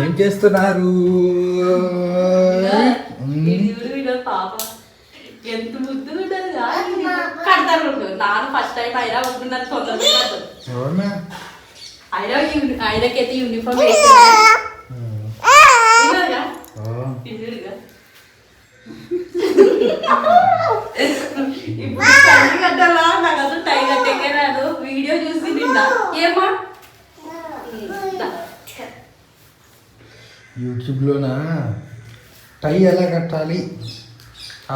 ఏం చేస్తున్నారు? పాప ఎంత ముద్దుగా కడతారు. నాన్న ఫస్ట్ టైం ఐరా వస్తున్నారు తొందరగా. ఐరాకైతే యూనిఫామ్ ఇప్పుడు తల్లి కట్టాలా? నాకు అసలు టై కట్టే రాదు. వీడియో చూసి నిన్న ఏమా యూట్యూబ్లోనా టై ఎలా కట్టాలి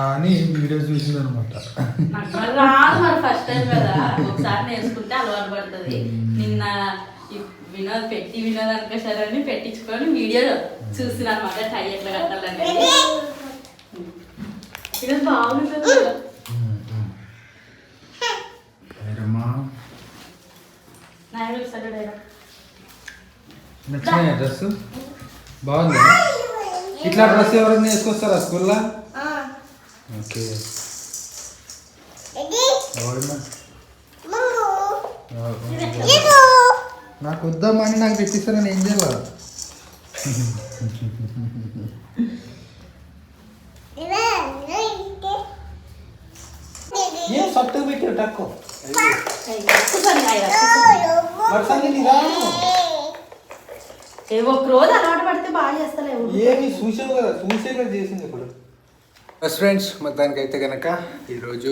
అని వీడియో చూసిందనమాట. రాదు మరి ఫస్ట్ టైం కదా, ఒకసారి నేర్చుకుంటే అలవాటు పడుతుంది. నిన్న వినోద్ సరే పెట్టించుకొని వీడియో చూసిన అనమాట టై ఎట్లా కట్టాలంటే. ఇది బాగుంటుంది కదా. నచ్చిన డ్రెస్ బాగుంది. ఇట్లా డ్రెస్ ఎవరైనా వేసుకొస్తారా స్కూల్లో? ఓకే. నాకు వద్దామని నాకు తెప్పిస్తాను, నేను ఏం చేయాలి? ఏం సత్తు పెట్టారు తక్కువ ఒక రోజు అలవాటు పడితే బాగా చేస్తలేవు. ఏమి చూసావు కదా, చూసే కదా చేసింది ఇప్పుడు. బస్ ఫ్రెండ్స్, మొత్తానికి అయితే కనుక ఈరోజు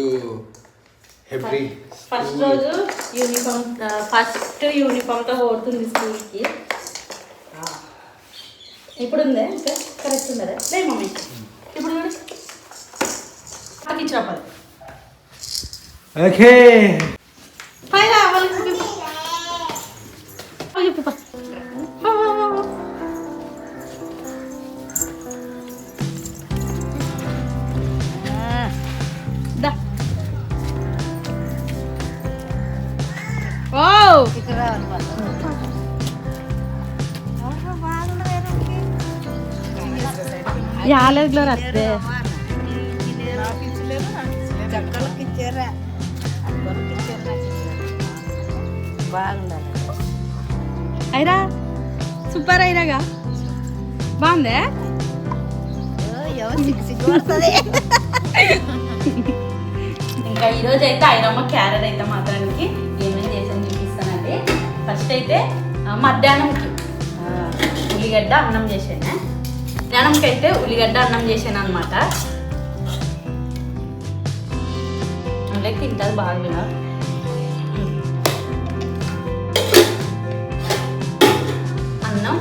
ఫస్ట్ రోజు యూనిఫామ్తో ఓడుతుంది స్కూల్కి. ఇప్పుడు ఉందే ఇంకా కరెక్ట్ ఉందా? లేదు మమ్మీ, ఇప్పుడు నాకు ఇచ్చినప్పది ఓకే. పైన వాళ్ళకి యాలెగ్లో రత్తే అయిరా సూపర్ అయిరాగా బాగుందే. ఇంకా ఈరోజు అయితే ఐరమ్మ క్యారెట్ అయితే మాత్రానికి ఏమేమి చేసాను చూపిస్తానండి. ఫస్ట్ అయితే మధ్యాహ్నంకి ఉల్లిగడ్డ అన్నం చేసాను. మధ్యాహ్నంకి అయితే ఉల్లిగడ్డ అన్నం చేసాను అనమాట. అంటే తింటుంది బాగా. అన్నం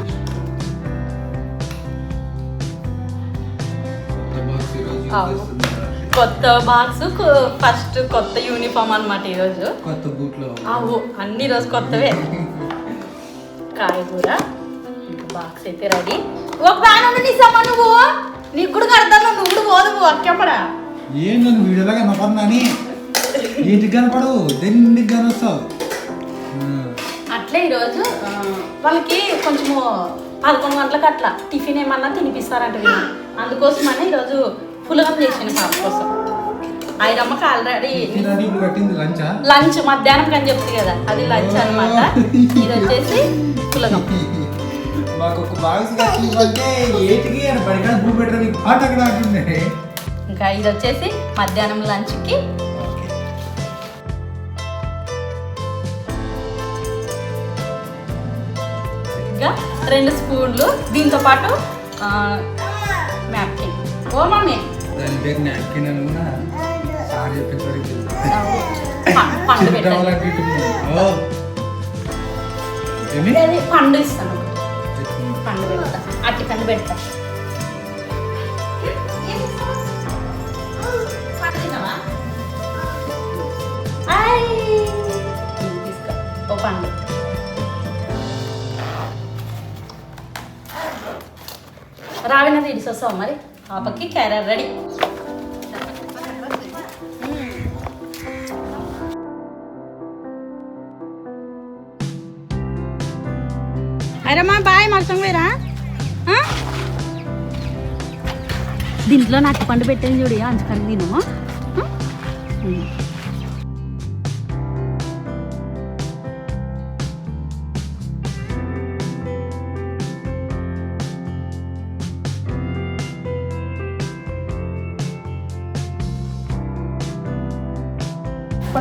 కొత్త బాక్స్, ఫస్ట్ కొత్త యూనిఫామ్ అనమాట ఈరోజు. కొత్త బూట్లు అన్ని రోజు కొత్తవే. కాయగూర బాక్స్ అయితే రెడీ. ఒక ప్యాన్ ఉంది నిజమ్మా, నువ్వు నీకు కూడా కడతాను, నువ్వు కూడా పోదు అక్కపడా. ఏం నన్ను వీడియోలో కనపడినాని ఇంటికి కనపడవు, దేనికి కనొస్తావు. అట్లే ఈరోజు వాళ్ళకి కొంచెము 11 గంటలకు అట్లా టిఫిన్ ఏమన్నా తినిపిస్తారంట వీళ్ళు. అందుకోసమని ఈరోజు పులగం చేసాను పాప కోసం. ఐరమ్మకి ఆల్రెడీ లంచ్ మధ్యాహ్నం అని చెప్తుంది కదా, అది లంచ్ అనమాట. ఇది వచ్చేసి పులగం. ఇంకా ఇది వచ్చేసి మధ్యాహ్నం లంచ్కి. ఇంకా 2 స్పూన్లు, దీంతో పాటు న్యాప్కిన్. ఓ మమ్మీ పండు పండు ఇస్తాను. పండు పెడతా, అట్టి పండు పెడతా. తీసుకో ఓ పండు. రావినది ఇడిసొస్తావు మరి. పాపకి క్యారెట్ రెడీ. అరేమ్మా బాయ్ మొత్తం వేరా. దీంట్లో నాకు పండు పెట్టేది చూడు, అంచుకొని తిను. ఇంకా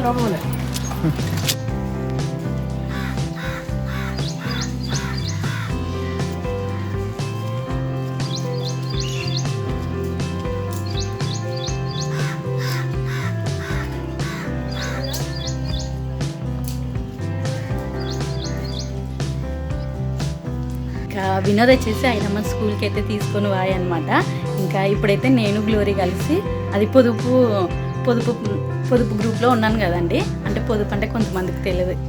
వినోద్ వచ్చేసి ఆయన స్కూల్కి అయితే తీసుకొని పోయి అనమాట. ఇంకా ఇప్పుడైతే నేను గ్లోరీ కలిసి అది పొదుపు గ్రూప్లో ఉన్నాను కదండి. అంటే పొదుపు అంటే కొంతమందికి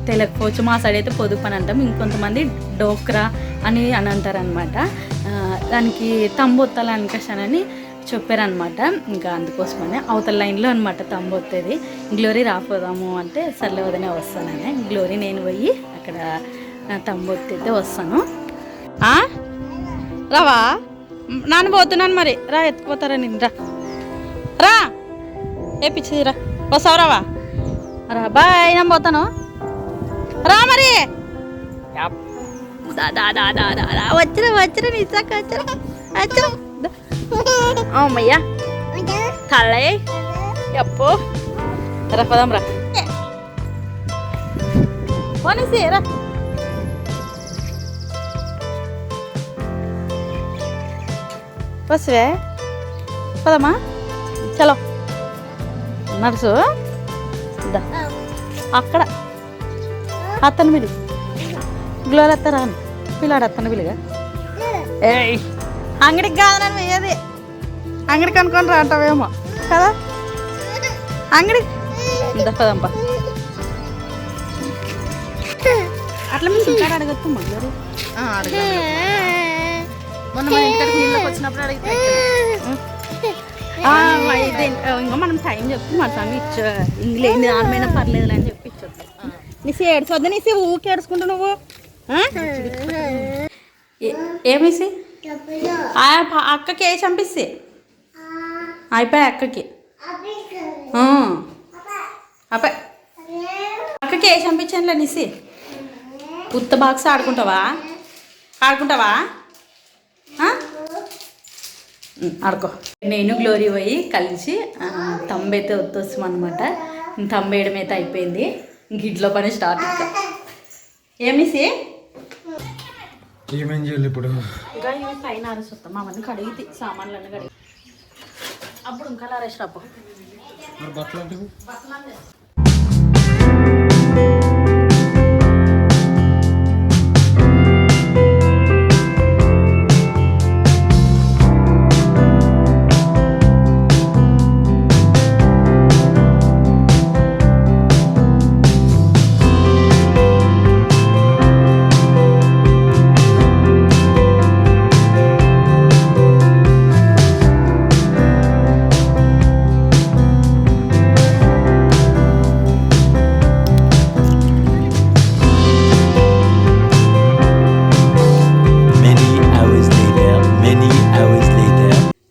తెలియకపోవచ్చు, మా సైడ్ అయితే పొదుపు అని అంటాం, ఇంకొంతమంది డోక్రా అని అంటారనమాట. దానికి తంబొత్తాల అనికషానని చెప్పారనమాట. ఇంకా అందుకోసమనే అవతల లైన్లో అనమాట తంబొత్తేది. గ్లోరీ రాపోదాము అంటే సర్లే వదనే వస్తానని గ్లోరీ నేను పోయి అక్కడ తంబొత్తైతే వస్తాను. రావా నాన్న పోతున్నాను మరి, రా ఎత్తుకుపోతారా నేను, రా ఏ పిచ్చిది, రా వస్తావు, రావా రా, బాయ్ నేను పోతాను, రా మరి వచ్చిన నిజాక వచ్చిన అమ్మయ్యా తల్లే ఎప్పు రా పదాం రా పోనీసి రా. వస్తువే పదమ్మా చలో నడుసు అక్కడ అత్తను పిలి గ్లోరీ అత్త రాను పిల్లాడు అత్తను పిలిగా. ఏయ్ అంగడికి కాదనని వేయది, అంగడికి అనుకొని రా అంటావేమో కదా, అంగడి పదంప అట్లా మీ ఇంకా అడగచ్చు గ్లోరీ మొన్న మన ఇంటికి నీళ్ళకి వచ్చినప్పుడు అడిగితే ఇంకా మనం టైం చెప్తే మా స్వామి ఇంగ్లీష్ దానిమైనా పర్లేదు అని చెప్పి ఇచ్చొద్దాం. నీసి ఏడ్చొద్దు, నీసి ఊకి ఏడుచుకుంటా నువ్వు ఏమేసి అక్కకి ఏ చంపిస్తే అయిపోయి అక్కకి అబ్బాయి అక్కకి ఏ చంపించానులే నిసి. ఉత్త బాక్స్ ఆడుకుంటావా ఆడుకో. నేను గ్లోరీ పోయి కలిసి తంబైతే వస్తాం అనమాట. తంబేయడం అయితే అయిపోయింది, ఇంక ఇంట్లో పని స్టార్ట్. ఇంకా ఏమిసి ఏమేం చేయాలి ఇప్పుడు? ఇంకా పైన ఆరేసి వస్తాం, మా మంది కడిగి సామాన్లన్నీ కడిగి అప్పుడు ఇంకా ఆరేసి రాపో. బట్టలు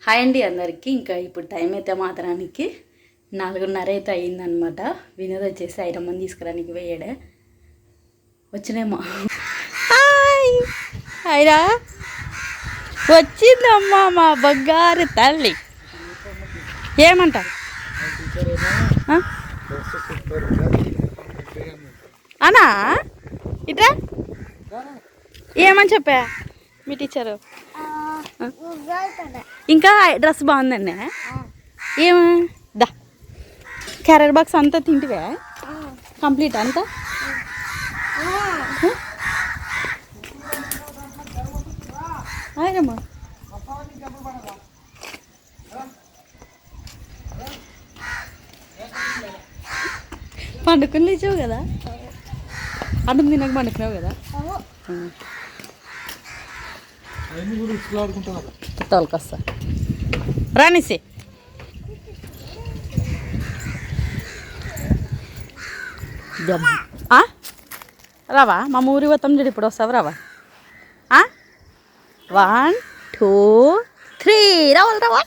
హాయ్ అండి అందరికీ. ఇంకా ఇప్పుడు టైం అయితే మాత్రానికి 4:30 అయితే అయ్యిందనమాట. వినోద్ వచ్చేసి ఐరమ్మని తీసుకురానికి పోయాడే వచ్చినేమో. హాయ్ హాయ్రా వచ్చిందమ్మా మా బంగారు తల్లి. ఏమంటారు అనా ఇట్రా ఏమని చెప్పా మీ టీచరు? ఇంకా డ్రెస్ బాగుందండి. ఏమా దా క్యారెట్ బాక్స్ అంతా తింటివే కంప్లీట్ అంతా? ఆయనమ్మా పండుకుని లేచావు కదా, అన్నం తినక పండుకున్నావు కదా. తోలుకొస్తా రానిసి. రావా మా ఊరి పోతాం చూడు, ఇప్పుడు వస్తావు రావా? 1 2 3 రావాలి రావా.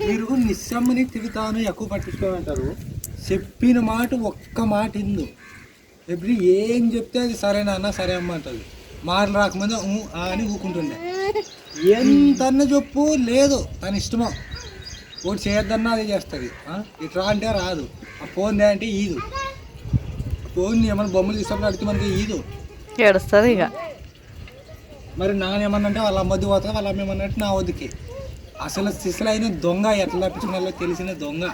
మీరు నిస్సమ్మని తిరుగుతాను ఎక్కువ పట్టించుకోమంటారు. చెప్పిన మాట ఒక్క మాట ఇందు ఎవ్రీ ఏం చెప్తే అది సరేనా అన్న సరే అమ్మ అంటది. మాటలు రాకముందు అని ఊకుంటుండే. ఎంతన్నా చెప్పు లేదు, తన ఇష్టమో. ఒకటి చేయొద్దన్నా అదే చేస్తుంది. ఇట్లా అంటే రాదు. ఆ ఫోన్ అంటే ఈదు. ఫోన్ ఏమన్నా బొమ్మలు తీసుకున్నప్పుడు అడిగితే మనకి ఈదు ఏడుస్తుంది ఇక. మరి నాన్న ఏమన్నంటే వాళ్ళ అమ్మ వద్దు పోతుంది, వాళ్ళ అమ్మ ఏమన్నట్టు నా వద్దుకి. అసలు సిసలైన దొంగ, ఎట్లా తప్పించుకున్న తెలిసిన దొంగ.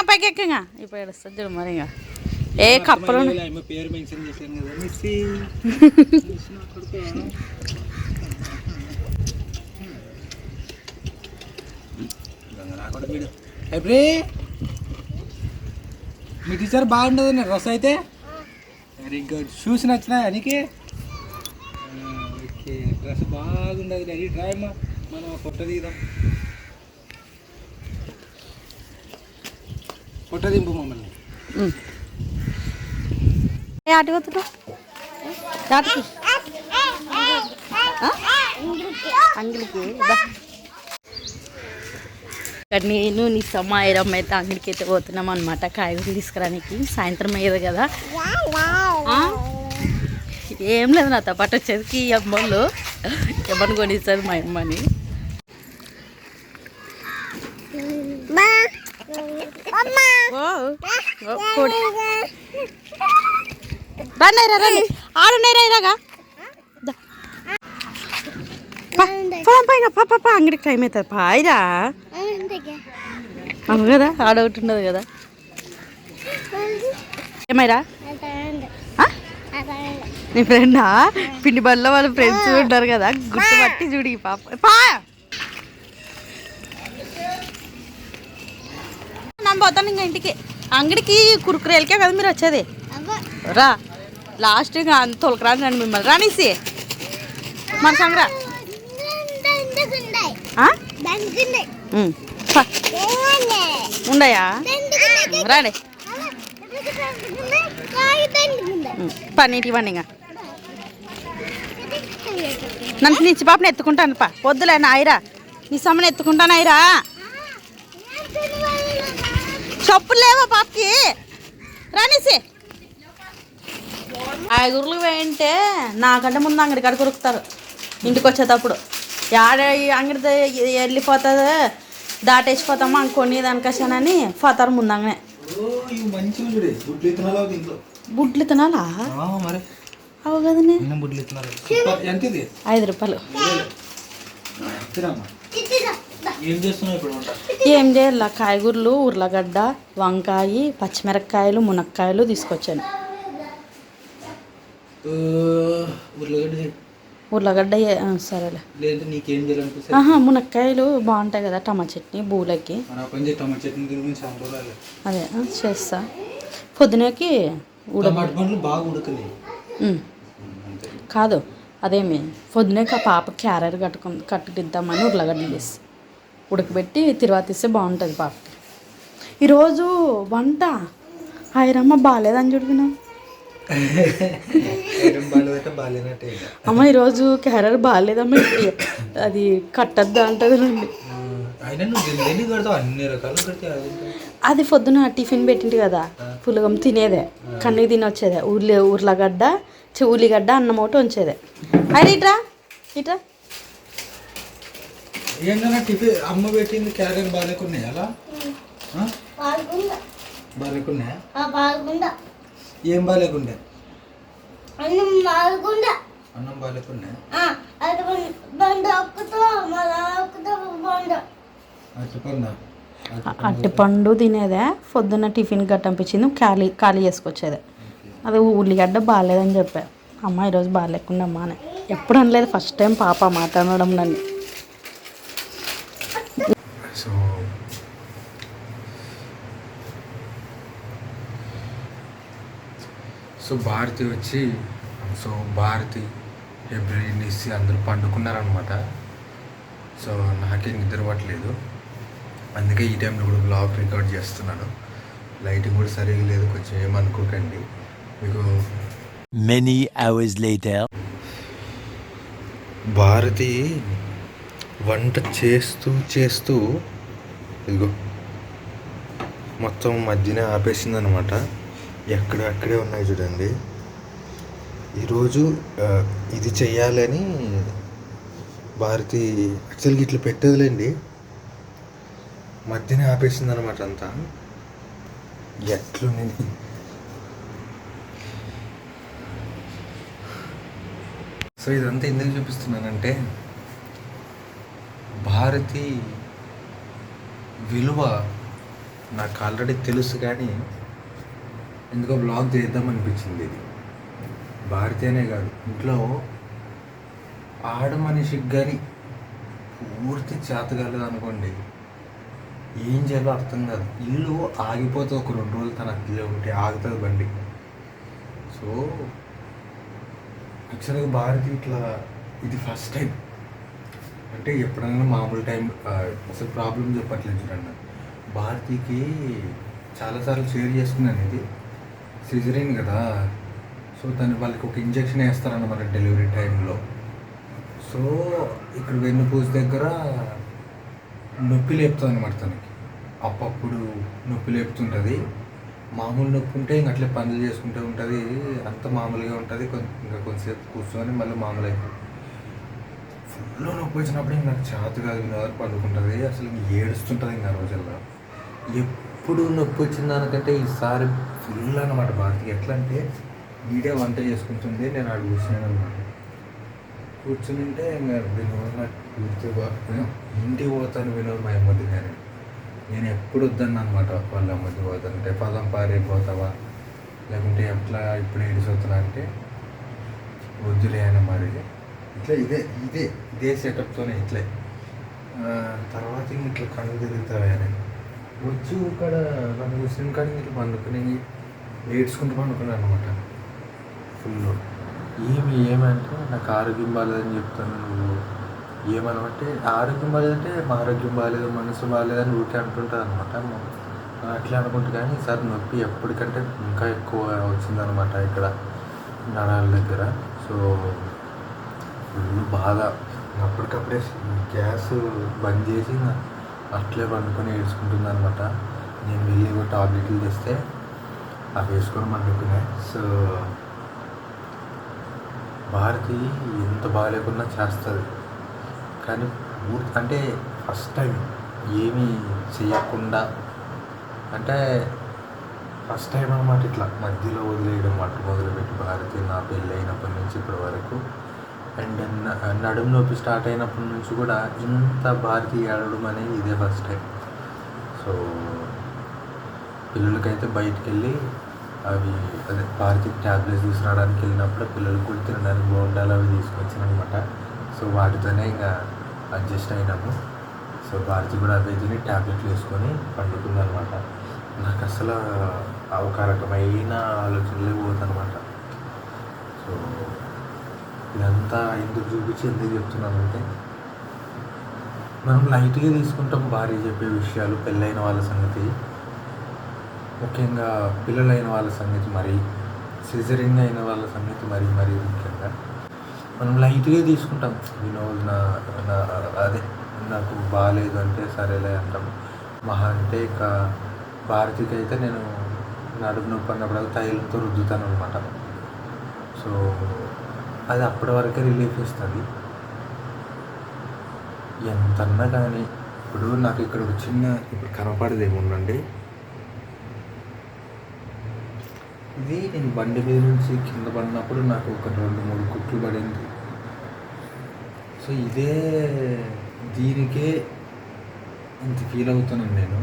పైకి ఎక్కగా ఇప్పుడు ఏడుస్తుంది చూడు మరి. ఇక ఏ కప్పలు పేరు మెన్షన్ చేశాను కదా మిస్సీ. మీ టీచర్ బాగుంటుంది డ్రెస్ అయితే. Very good. షూస్ నచ్చినాయా నీకు? ఓకే, డ్రెస్ బాగుండదు. డాడీ డ్రాయ్ అమ్మా, మనం ఫోటో దిగుదాం. ఫోటో దింపు మమ్మల్ని. ఆటి వద్దు అంగిలికి. నేను నీ సమాయరం అయితే అంగడికి అయితే పోతున్నాం అనమాట, కాయగూరలు తీసుకురానికి. సాయంత్రం అయ్యేది కదా. ఏం లేదు నాతో పాటు వచ్చేది ఈ అమ్మలు ఏమని కొనిస్తుంది మా అమ్మని. రండి రండి, ఆడున్నాయిరా ఇలాగా. పాప అంగడికి టైం అవుతుంది. పాయిరా అవు కదా, ఆడొకటి ఉండదు కదా. ఏమైరా నీ ఫ్రెండా? పిండి బడిలో వాళ్ళ ఫ్రెండ్స్ ఉంటారు కదా, గుర్తుపట్టి చూడు ఈ పాప. నన్ను పోతాను ఇంకా ఇంటికి. అంగడికి కురుకురేలకే కదా మీరు వచ్చేది. రా లాస్ట్ ఇంకా తొలకరాని రండి మిమ్మల్ని రానిసి మన సంగరా. ఉండయా రాడే పన్నీటి ఇవ్వండి. ఇంకా నన్ను నీ పాపని ఎత్తుకుంటాను పా. వద్దులే నాయరా, నీ సమ్మని ఎత్తుకుంటాను అయిరా. చెప్పులు లేవా పాపకి? రానిసి కాయగూరలు వేయంటే నాకంటే ముందు అంగడి కాడ కొరుకుతారు ఇంటికి వచ్చేటప్పుడు. ఆడ అంగడి వెళ్ళిపోతుంది, దాటేసిపోతామా అనుకోని దానికశానని పోతారు ముందంగానే. బుడ్లు తినాలా? అవు కదనే. 5 రూపాయలు. ఏం చేయాల? కాయగూరలు, ఉర్లగడ్డ, వంకాయ, పచ్చిమిరపకాయలు, మునక్కాయలు తీసుకొచ్చాను. ఉర్లగడ్డ సరేలే. మునక్కాయలు బాగుంటాయి కదా, టమాటా చట్నీ బూలకి. అదే చేస్తా. పొద్దునకి కాదు అదేమి పొద్దునకి ఆ పాప క్యారెట్ కట్టుకిద్దామని ఉర్లగడ్డలు వేసి ఉడకబెట్టి తర్వాత ఇస్తే బాగుంటుంది పాపకి. ఈరోజు వంట ఆయరమ్మ బాగాలేదని చూడుకున్నా. అమ్మ ఈరోజు క్యారెట్ బాగాలేదమ్మ, అది కట్టద్దా అంటది రండి. అది పొద్దున టిఫిన్ పెట్టింది కదా, పులగం తినేదే, కన్నీకి తినొచ్చేదే. ఉర్లగడ్డ ఉల్లిగడ్డ అన్నం ఒకటి ఉంచేదే. అరే ఇట్రా ఇట్రా. ఏంటన్నా టిఫిన్ అమ్మ పెట్టింది క్యారెట్ బాగాలేకున్నాయి. అలా బాగాలేకున్నాయా? ఏం బాగాలేకుండా? అన్నం బాగాలేకున్నా. అట్టిపండు తినేదే, పొద్దున్న టిఫిన్ గట్టంపించింది, ఖాళీ చేసుకొచ్చేదే. అది ఉల్లిగడ్డ బాగాలేదని చెప్పా. అమ్మ ఈరోజు బాగాలేకుండా అమ్మా అని ఎప్పుడు అనలేదు, ఫస్ట్ టైం పాప మాట్లాడడం నన్ను. సో భారతి వచ్చి భారతి ఎబ్రి నిస్సి అందరూ పండుకున్నారనమాట. సో నాకే నిద్ర పట్టలేదు, అందుకే ఈ టైంలో కూడా బ్లాగ్ రికార్డ్ చేస్తున్నాను. లైటింగ్ కూడా సరిగా లేదు, కొంచెం ఏమనుకోకండి. మీకు many hours later భారతి వంట చేస్తూ ఇదిగో మొత్తం మధ్యనే ఆపేసిందనమాట. అక్కడే ఉన్నాయి చూడండి, ఈరోజు ఇది చెయ్యాలని భారతి యాక్చువల్గా ఇట్లా పెట్టదులేండి, మధ్యనే ఆపేసింది అనమాట అంతా. ఎట్లుంది సో ఇదంతా ఎందుకు చూపిస్తున్నానంటే భారతి విలువ నాకు ఆల్రెడీ తెలుసు, కానీ ఎందుకో బ్లాగ్ చేద్దామనిపించింది. ఇది భారతి అనే కాదు, ఇంట్లో ఆడ మనిషికి కానీ పూర్తి చేతగలదు అనుకోండి, ఏం చేయాలో అర్థం కాదు. ఇల్లు ఆగిపోతే ఒక 2 రోజులు తన అద్దెలో ఉంటే ఆగుతుంది బండి. సో యాక్చువల్గా భారతి ఇట్లా ఇది ఫస్ట్ టైం. అంటే ఎప్పుడైనా మామూలు టైం అసలు ప్రాబ్లం చెప్పట్లేదు చూడండి. భారతికి చాలాసార్లు షేర్ చేసుకున్నాను, ఇది సిజరీన్ కదా. సో వాళ్ళకి ఒక ఇంజెక్షన్ వేస్తారన్నమాట డెలివరీ టైంలో. సో ఇక్కడ వెన్నుపూస దగ్గర నొప్పి లేపుతుంది అనమాట తనకి. అప్పుడు నొప్పి లేపుతుంటుంది. మామూలు నొప్పి ఉంటే ఇంక అట్లే పనులు చేసుకుంటూ ఉంటుంది, అంత మామూలుగా ఉంటుంది. ఇంకా కొంతసేపు కూర్చొని మళ్ళీ మామూలు అయిపోతుంది. ఫుల్ నొప్పి వచ్చినప్పుడు ఇంక నాకు చేత కాదు వినోదం పండుకుంటుంది, అసలు ఇంక ఏడుస్తుంటుంది ఇంకా రోజుల్లో. ఎప్పుడు నొప్పి వచ్చిన దానికంటే ఈసారి ఫుల్ అనమాట భారతికి. ఎట్లా అంటే వీడియో వంట చేసుకుంటుంది, నేను ఆడ కూర్చున్నాను అనమాట. కూర్చుని ఉంటే ఇంకా వినోద్ నాకు ఇంటికి పోతాను వినోద్ మా అమ్మది. నేను ఎప్పుడు వద్దన్నా అనమాట వాళ్ళ అమ్మది పోతానంటే, పదం పారే పోతావా లేకుంటే ఎట్లా ఇప్పుడు ఏడిసొస్తున్నా అంటే వద్దులే అని మరి. ఇట్లా ఇదే సెటప్తోనే ఇట్లే. తర్వాత ఇంక ఇట్లా కళ్ళు తిరుగుతావా అని వచ్చి ఇక్కడ నన్ను కూర్చుని కానీ ఇట్లా పండుకుని ఏడ్చుకుంటూ పండుకున్నాను అనమాట ఫుల్. ఏమంటే నాకు ఆరోగ్యం బాగాలేదని చెప్తాను, నువ్వు ఏమనమంటే ఆరోగ్యం బాగాలేదంటే మా ఆరోగ్యం బాగాలేదు, మనసు బాగాలేదని ఊరికే అంటుంటుంది అనమాట. అట్లా అనుకుంటా, కానీ ఈసారి నొప్పి ఎప్పటికంటే ఇంకా ఎక్కువ వచ్చిందనమాట ఇక్కడ నరాల దగ్గర. సో ఫుల్ బాగా అప్పటికప్పుడే గ్యాస్ బంద్ చేసి అట్లే పండుకొని ఏడ్చుకుంటుంది అనమాట. నేను వెళ్ళి టాబ్లెట్లు తెస్తే అవి వేసుకొని పండుకున్నాయి. సో భారతి ఎంత బాగాలేకున్నా చేస్తుంది, కానీ అంటే ఫస్ట్ టైం ఏమీ చేయకుండా, అంటే ఫస్ట్ టైం అనమాట ఇట్లా మధ్యలో వదిలేయడం మొదలుపెట్టి భారతి నా పెళ్ళి అయినప్పటి నుంచి ఇప్పటి వరకు. అండ్ నడుము నొప్పి స్టార్ట్ అయినప్పటి నుంచి కూడా ఇంత భారతి ఏడవడం అనేది ఇదే ఫస్ట్ టైం. సో పిల్లలకైతే బయటికి వెళ్ళి అదే భారతి ట్యాబ్లెట్స్ తీసుకురావడానికి వెళ్ళినప్పుడు పిల్లలకు కూడా తినడానికి బోండాలు అవి తీసుకొచ్చాను అనమాట. సో వాటితోనే ఇంకా అడ్జస్ట్ అయినాము. సో భారతి కూడా అవి తిని ట్యాబ్లెట్లు వేసుకొని పండుకుంది అనమాట. నాకు అసలు ఒక రకమైన ఆలోచనలే పోతుందన్నమాట. సో ఇదంతా ఎందుకు చూపించి ఎందుకు చెప్తున్నానంటే, మనం లైట్గా తీసుకుంటాం భార్య చెప్పే విషయాలు, పెళ్ళైన వాళ్ళ సంగతి, ముఖ్యంగా పిల్లలైన వాళ్ళ సంగతి, మరి సిజరింగ్ అయిన వాళ్ళ సంగతి మరీ ముఖ్యంగా మనం లైట్గా తీసుకుంటాం. వినోద్ అదే నాకు బాగాలేదు అంటే సరేలే అంటాం. మహా అంటే ఇక భారతికి అయితే నేను నడుము నొప్పి అన్నప్పుడు తైలంతో రుద్దుతాను అనమాట. సో అది అప్పటి వరకే రిలీఫ్ ఇస్తుంది. ఎంతన్నా కానీ ఇప్పుడు నాకు ఇక్కడ ఒక చిన్న ఇప్పుడు కనపడేది ఏముందండి, ఇది నేను బండి మీద నుంచి కింద పడినప్పుడు నాకు ఒక 2-3 కుట్లు పడింది. సో దీనికే ఇంత ఫీల్ అవుతున్నాను నేను.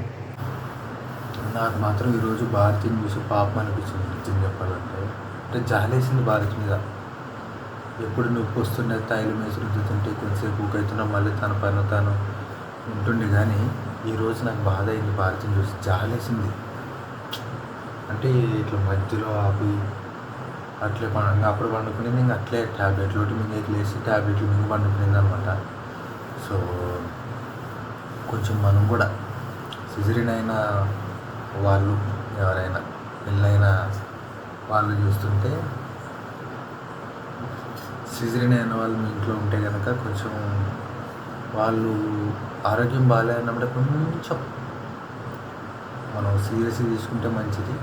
నాకు మాత్రం ఈరోజు భారతిని చూసి పాపం అనిపించింది నిజం చెప్పాలంటే. అంటే జాలేసింది భారతి మీద. ఎప్పుడు నొప్పి వస్తుండే తైలం వేసి రుద్దుతుంటే కొంతసేపు ఊకైతున్నా మళ్ళీ తన పైన తాను ఉంటుండే, కానీ ఈరోజు నాకు బాధ అయింది భారతిని చూసి, జాలేసింది. అంటే ఇట్లా మధ్యలో ఆపి అట్లే అప్పుడు పండుకునేది, ఇంకా అట్లే ట్యాబ్లెట్లు ఒకటి మింగేకి లేసి ట్యాబ్లెట్లు మింగి పండుకునేది అనమాట. సో కొంచెం మనం కూడా సిజరీన్ అయిన వాళ్ళు ఎవరైనా పెళ్ళైన వాళ్ళు చూస్తుంటే, సిజరీన్ అయిన వాళ్ళు మీ ఇంట్లో ఉంటే కనుక కొంచెం వాళ్ళు ఆరోగ్యం బాగాలేనప్పుడు కొంచెం మనం సీరియస్గా తీసుకుంటే మంచిది.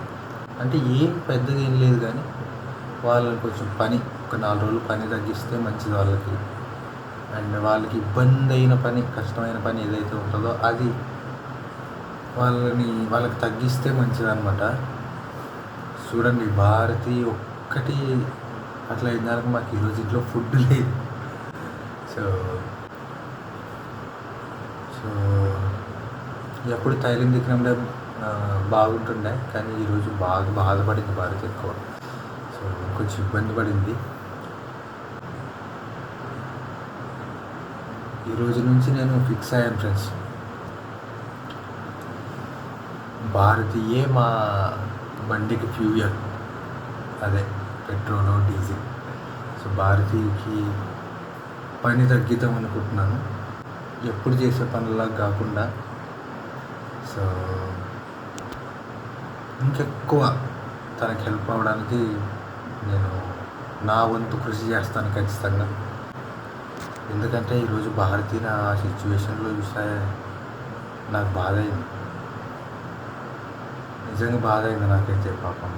అంటే ఏం పెద్దగా ఏం లేదు, కానీ వాళ్ళని కొంచెం పని ఒక 4 రోజులు పని తగ్గిస్తే మంచిది వాళ్ళకి. అండ్ వాళ్ళకి ఇబ్బంది అయిన పని, కష్టమైన పని ఏదైతే ఉంటుందో అది వాళ్ళకి తగ్గిస్తే మంచిదన్నమాట. చూడండి, భారతి ఒక్కటి అట్లా అయినాక మాకు ఈరోజు ఇంట్లో ఫుడ్ లేదు. సో ఎప్పుడు తైలం దిగినప్పుడే బాగుంటుండే, కానీ ఈరోజు బాగా బాధపడింది భారతి ఎక్కువ. సో కొంచెం ఇబ్బంది పడింది. ఈరోజు నుంచి నేను ఫిక్స్ అయ్యాను ఫ్రెండ్స్, భారతీయే మా బండికి ఫ్యూయల్, అదే పెట్రోలు డీజిల్. సో భారతీయకి పని తగ్గిద్దాం అనుకుంటున్నాను, ఎప్పుడు చేసే పనులా కాకుండా. సో ఇంకెక్కువ తనకి హెల్ప్ అవ్వడానికి నేను నా వంతు కృషి చేస్తాను ఖచ్చితంగా. ఎందుకంటే ఈరోజు భారతి నా సిచ్యువేషన్లో చూస్తే నాకు బాధ అయింది, నిజంగా బాధ అయింది నాకైతే. పాపం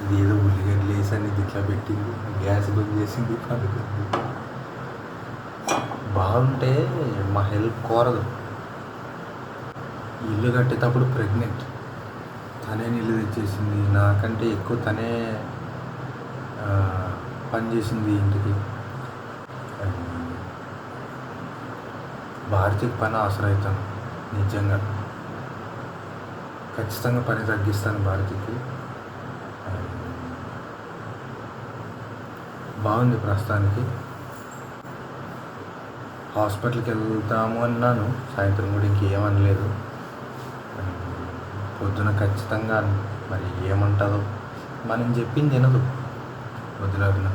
ఇది ఏదో ఉల్లిగడ్డలు వేసని ఇది ఇట్లా పెట్టింది, గ్యాస్ బంద్ చేసింది, పడుకుంది. బాగుంటే మా హెల్ప్ కోరదు. ఇల్లు కట్టేటప్పుడు ప్రెగ్నెంట్, తనే ఇల్లు తెచ్చేసింది, నాకంటే ఎక్కువ తనే పని చేసింది ఇంటికి. భారతికి పని అవసరం అవుతాను, నిజంగా ఖచ్చితంగా పని తగ్గిస్తాను భారతికి. బాగుంది ప్రస్తుతానికి. హాస్పిటల్కి వెళ్తాము అన్నాను, సాయంత్రం కూడా ఇంకేమనలేదు. పొద్దున ఖచ్చితంగా మరి ఏమంటుందో, మనం చెప్పింది తినదు, వదిలేరు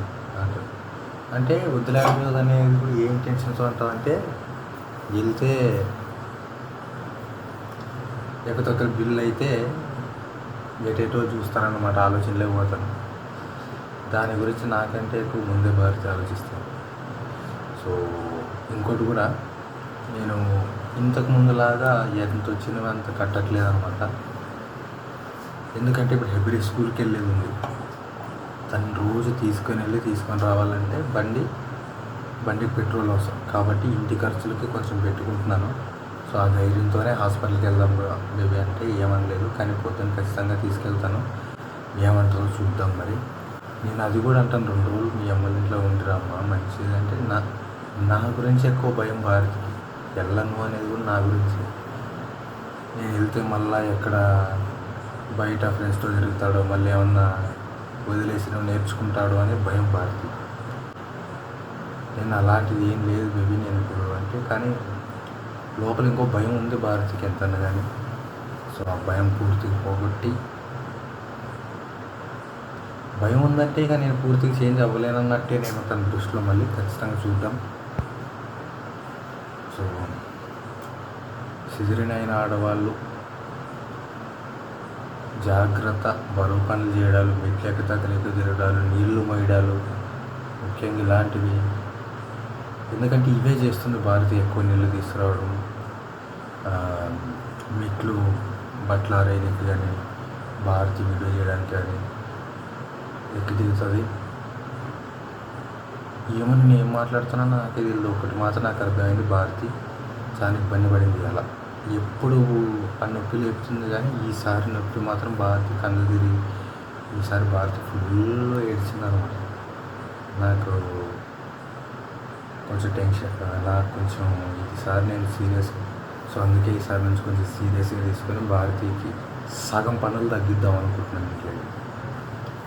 అంటే వదిలేరు అనేది కూడా ఏం టెన్షన్స్ ఉంటుందంటే, వెళ్తే ఎక్కడొక్కడ బిల్లు అయితే ఎటేటో చూస్తారన్నమాట, ఆలోచనలే పోతాను. దాని గురించి నాకంటే ఎక్కువ ముందే భారతి ఆలోచిస్తాను. సో ఇంకోటి కూడా, నేను ఇంతకు ముందులాగా ఎంత వచ్చినవి అంత కట్టట్లేదు అనమాట. ఎందుకంటే ఇప్పుడు హెబ్రి స్కూల్కి వెళ్ళేది ఉంది, తను రోజు తీసుకొని రావాలంటే బండికి పెట్రోల్ అవసరం కాబట్టి ఇంటి ఖర్చులకి కొంచెం పెట్టుకుంటున్నాను. సో ఆ ధైర్యంతోనే హాస్పిటల్కి వెళ్దాం బేబీ అంటే ఏమనలేదు, కానీ పొద్దున్న ఖచ్చితంగా తీసుకెళ్తాను. ఏమంటారో చూద్దాం. మరి నేను అది కూడా అంటాను, 2 రోజులు మీ అమ్మ ఇంట్లో ఉండిరామ్మా మంచిది అంటే, నా గురించి ఎక్కువ భయం భారతికి. వెళ్ళను అనేది కూడా నా గురించి. నేను వెళ్తే మళ్ళీ ఎక్కడ బయట ఫ్రెండ్స్తో తిరుగుతాడో, మళ్ళీ ఏమన్నా వదిలేసి నేర్చుకుంటాడో అనే భయం భారతి. నేను అలాంటిది ఏం లేదు బేబీ నేను ఇప్పుడు అంటే, కానీ లోపల ఇంకో భయం ఉంది భారతికి ఎంతన్నా కానీ. సో ఆ భయం పూర్తిగా పోగొట్టి, భయం ఉందంటే ఇక నేను పూర్తిగా చేంజ్ అవ్వలేనన్నట్టే నేను తన దృష్టిలో మళ్ళీ ఖచ్చితంగా చూద్దాం. సో సిజరీన్ అయిన ఆడవాళ్ళు జాగ్రత్త, బరువు పనులు చేయడాలు, మెట్లెక్క తగ్గలేక తిరగడాలు, నీళ్లు మోయడాలు, ముఖ్యంగా ఇలాంటివి. ఎందుకంటే ఇవే చేస్తుంది భారతి, ఎక్కువ నీళ్ళు తీసుకురావడం, మెట్లు బట్టలు ఆరేయడానికి కానీ, భారతి వీడియో చేయడానికి కానీ ఎక్కి దిగుతుంది. ఏమని నేను ఏం మాట్లాడుతున్నా నాకే తెలియదు. ఒకటి మాత్రం నాకు అర్థమైంది, భారతి చాలా ఇబ్బంది పడింది. అలా ఎప్పుడు ఆ నొప్పి లేపుతుంది, కానీ ఈసారి నొప్పి మాత్రం భారతి కళ్ళు తిరిగి, ఈసారి భారతి ఫుల్ ఏడ్చింది అనమాట. నాకు కొంచెం టెన్షన్, నాకు కొంచెం ఈసారి నేను సీరియస్. సో అందుకే ఈసారి నుంచి కొంచెం సీరియస్గా తీసుకొని భారతికి సగం పనులు తగ్గిద్దాం అనుకుంటున్నాను. ఇట్లా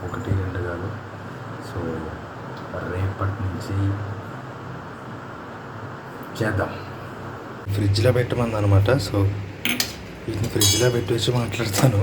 1-2 కాదు. సో రేపటి నుంచి చేద్దాం. ఫ్రిడ్జ్లో పెట్టమంది అనమాట. సో వీటిని ఫ్రిడ్జ్లో పెట్టి వచ్చి మాట్లాడతాను.